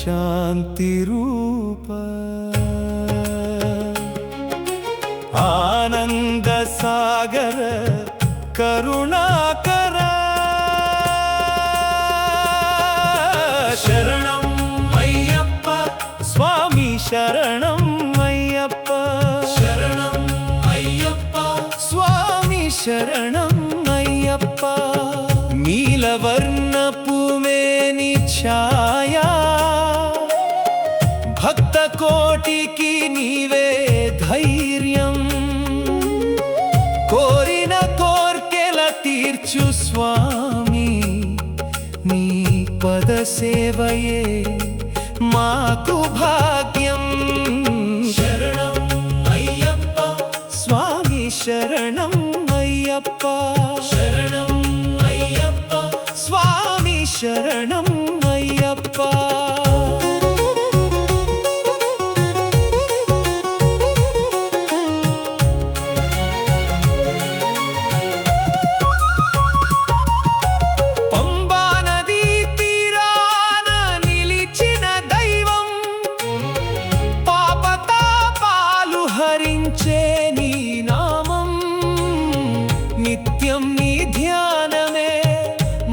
शांति रूप आनंद सागर करुणाकर शरणं अय्यप्पा स्वामी शरणं अय्यप्पा शरणं अय्यप्पा स्वामी शरणं अय्यप्पा नीलवर्णपु मेनि छाया भक्त कोटिकी नीवे धैर्यं कोरिन कोर्केल तीर्चु स्वामी नी पद सेवये माकु भाग्यं शरणं अय्यप्पा स्वामी शरणं अय्यप्पा शरणं अय्यप्पा स्वामी शरणं अय्यप्पा नित्यं नी ध्यानमे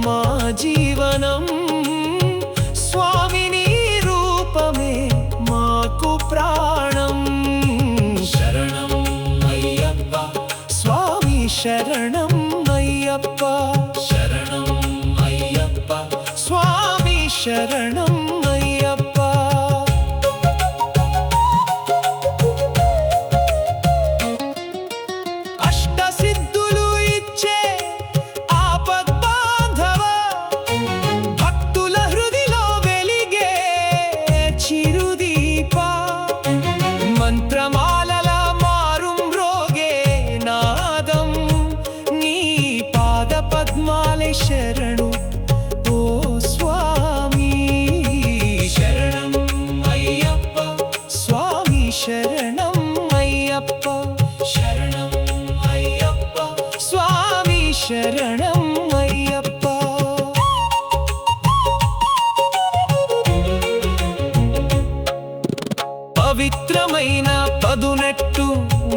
मा जीवनं स्वामी नी रूपमे माकु प्राणं शरणं अय्यप्पा स्वामी शरणं अय्यप्पा शरणं अय्यप्पा स्वामी शरणं अय्यप्पा మంత్రమాలల మారుం రోగే నాదం నీ పాద పద్మాలే శరణు ఓ స్వామి శరణం అయ్యప్ప స్వామి శరణం అయ్యప్ప శరణం అయ్యప్ప స్వామి శరణం అయ్యప్ప పవిత్రమైన పదునెట్టు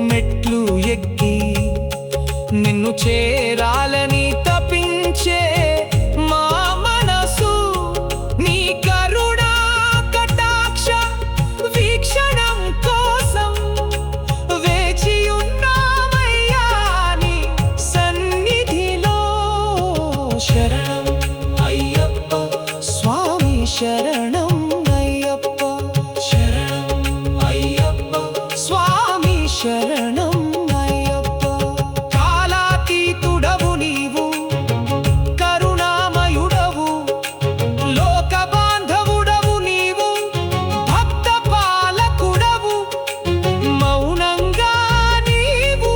మెట్లు ఎక్కి నిన్ను చేరాలని తపించే మా మనసు నీ కరుణా కటాక్ష వీక్షణం కోసం వేచి ఉన్నామయ్యా నీ సన్నిధిలో శరణం అయ్యప్ప స్వామి శరణం శరణం అయ్యప్ప కాలాతీతుడవు నీవు కరుణామయుడవు లోక బాంధవుడవు నీవు భక్త పాలకుడవు మౌనంగా నీవు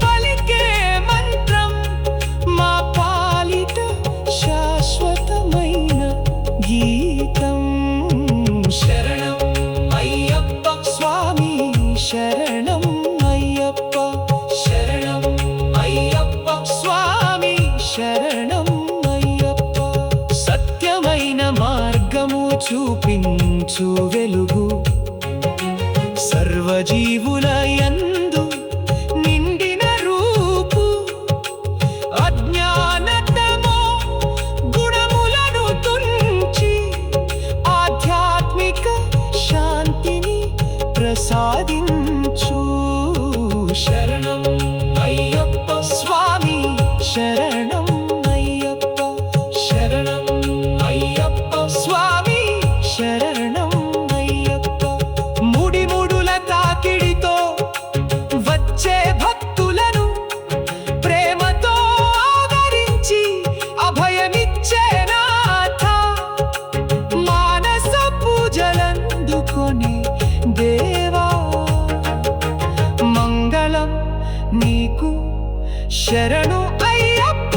పలికే మంత్రం మా పాలిట శాశ్వతమైన గీతం శరణం అయ్యప్ప స్వామి శరణం అయ్యప్ప శరణం అయ్యప్ప స్వామి శరణం అయ్యప్ప సత్యమైన మార్గము చూపించు వెలుగు సర్వజీవుల యందు నిండిన రూపు అజ్ఞానతమో గుణములను తుంచి ఆధ్యాత్మిక శాంతిని ప్రసాదించు శరణం అయ్యప్ప స్వామి శరణం అయ్యప్ప శరణం అయ్యప్ప స్వామి శరణం అయ్యప్ప ముడిముడుల తాకిడితో వచ్చే భక్తులను ప్రేమతో ఆదరించి అభయమిచ్చే నాథ మానస పూజలందుకొని దేవా మంగళం నీకు శరణు అయ్యప్ప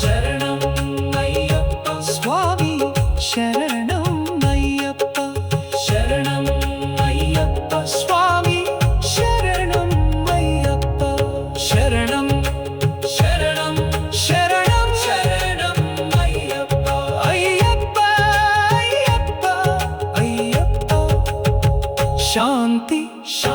శరణం అయ్యప్ప స్వామి శరణం అయ్యప్ప శరణం అయ్యప్ప స్వామి శరణం అయ్యప్ప శరణం శరణం శరణం శరణం అయ్యప్ప అయ్యప్ప అయ్యప్ప శాంతి శాంతి